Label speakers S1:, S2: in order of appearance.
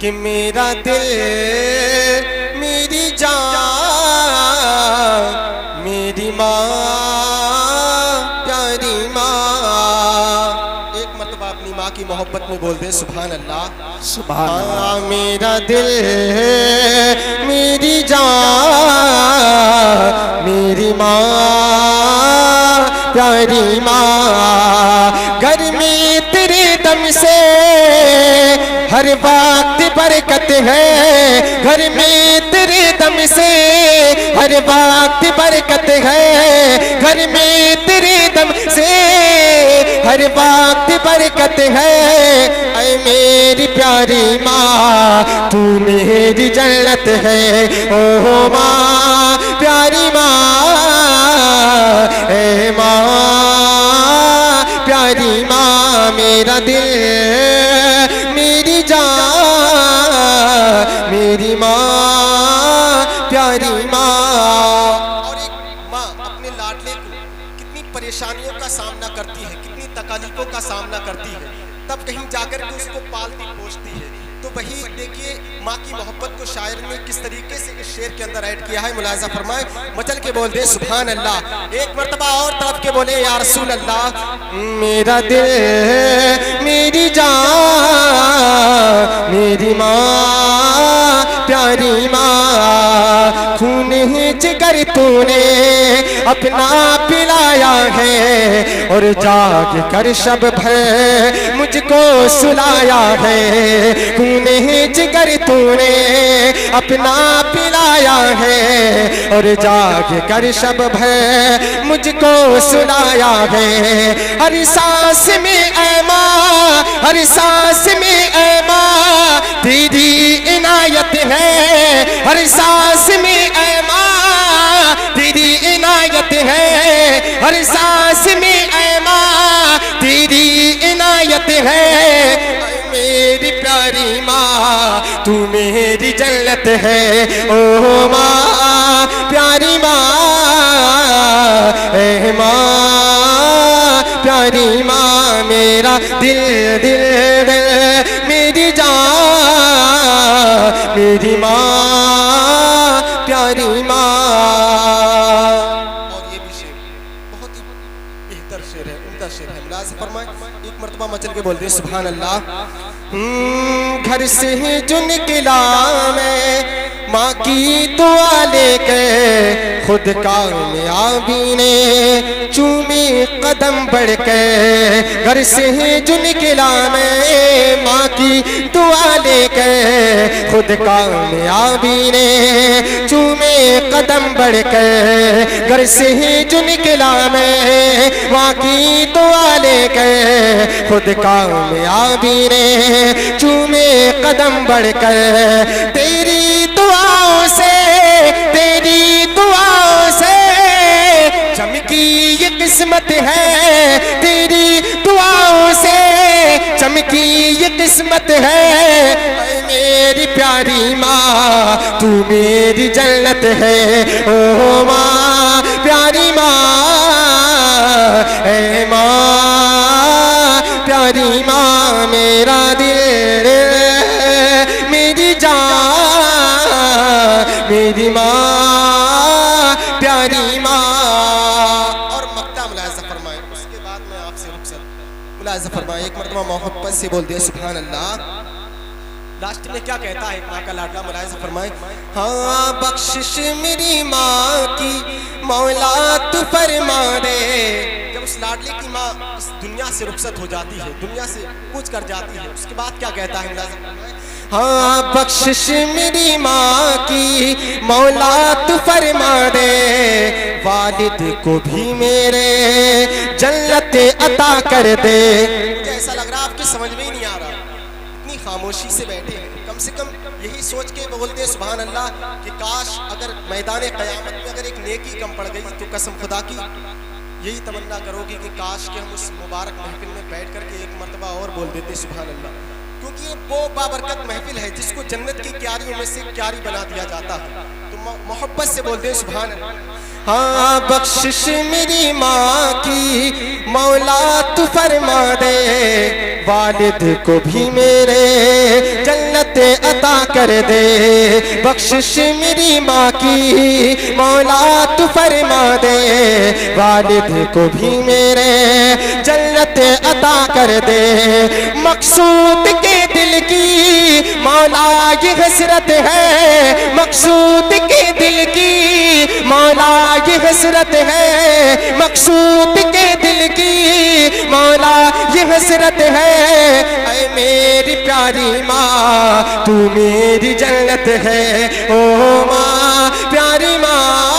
S1: کہ میرا دل میری جان میری ماں پیاری ماں. ایک مرتبہ اپنی ماں کی محبت میں بول دے سبحان اللہ.
S2: سبحان اللہ.
S1: میرا دل میری جان میری ماں پیاری ماں. گرمی تیرے دم سے ہر وقت برکت ہے. گھر میں تیرے دم سے ہر وقت برکت ہے. گھر میں تیرے دم سے ہر وقت برکت ہے. اے میری پیاری ماں تو میری جنت ہے. او ماں پیاری ماں اے ماں پیاری ماں. میرا دل میری جان میری ماں پیاری ماں. اور ایک ماں اپنے لاڈلے کو کتنی پریشانیوں کا سامنا کرتی ہے, کتنی تکالیفوں کا سامنا کرتی ہے, تب کہیں جا کر کے اس کو پالتی پوشتی ہے. تو وہی دیکھیے ماں کی محبت کو شاعر نے کس طریقے سے اس شعر کے اندر ایڈ کیا ہے. ملاحظہ فرمائے, مچل کے بول دے سبحان اللہ. ایک مرتبہ اور طرف کے بولے یا رسول اللہ. میرا دل میری جان میری ماں پیاری ماں. خون جگر تو نے اپنا پلایا ہے اور جاگ کر شب بھر مجھ کو سلایا ہے. خون جگر تو نے اپنا پلایا ہے اور جاگ کر شب بھر مجھ کو سلایا ہے. ہر سانس میں اے ماں ہر سانس میں اے ماں تیری عنایت ہے. ہر سانس میں اے ماں تیری عنایت ہے. ہر سانس میں اے ماں تیری عنایت ہے. میری پیاری ماں تو میری جنت ہے. او ماں پیاری ماں اے ماں پیاری ماں. میرا دل دل دل میری جان میری ماں پیاری ماں. اور یہ بھی شعر بہت ہی بہتر شعر ہے, عمدہ شعر ہے. ملاحظہ فرمائے, ایک مرتبہ مچل کے بول دے سبحان اللہ. گھر سے ہی جو نکلا میں ماں کی دعا لے کے خود کامیابی نے چومی قدم بڑھ کے. گھر سے ہی جو نکلا میں ماں کی دعا لے کے خود کامیابی نے چومے قدم بڑھ کے. گھر سے ہی جو نکلا میں ماں کی دعا لے کے خود کامیابی نے چومے قدم بڑھ کر. تیری دعاؤں سے تیری دعاؤں سے چمکی یہ قسمت ہے. تیری دعاؤں سے چمکی یہ قسمت ہے. اے میری پیاری ماں تو میری جنت ہے. او ماں پیاری ماں اے ماں پیاری ماں. میرا دل میری جان میری ماں پیاری ماں. اور مقطع ملاحظہ فرمائے, اس کے بعد میں آپ سے رخصت. ملاحظہ فرمائے, ایک مرتبہ محبت سے بول دے سبحان اللہ. لاسٹ میں کیا کہتا ہے ماں کا لاڈلا, ملاحظہ فرمائے. ہاں بخشش میری ماں کی مولا تو فرما دے. جب اس لاڈلے کی ماں اس دنیا سے رخصت ہو جاتی ہے, دنیا سے کوچ کر جاتی ہے, اس کے بعد کیا کہتا ہے ملاحظہ فرمائے. ہاں بخشش میری ماں کی مولا تو فرما دے. والد کو بھی میرے جنت عطا کر دے. مجھے ایسا لگ رہا آپ کی سمجھ میں ہی نہیں آ رہا, اتنی خاموشی سے بیٹھے ہیں. کم سے کم یہی سوچ کے بولتے سبحان اللہ کہ کاش اگر میدان قیامت میں اگر ایک نیکی کم پڑ گئی تو قسم خدا کی یہی تمنا کرو گی کہ کاش کہ ہم اس مبارک محفل میں بیٹھ کر کے ایک مرتبہ اور بول دیتے سبحان اللہ. کیونکہ یہ وہ بابرکت محفل ہے جس کو جنت کی کیاریوں میں سے کیاری بنا دیا جاتا ہے. تو محبت سے بولتے سبحان اللہ. ہاں بخشش میری ماں کی مولا تو فرما دے، والد کو بھی میرے جنت عطا کر دے، بخشش میری ماں کی مولا تو فرما دے، والد کو بھی میرے جنت عطا کر دے، مقصود کے دل کی مولا یہ حسرت ہے، مقصود کے دل کی مولا یہ حسرت ہے، مقصود کے دل کی مولا یہ حسرت ہے، اے میری پیاری ماں تو میری جنت ہے، او ماں پیاری ماں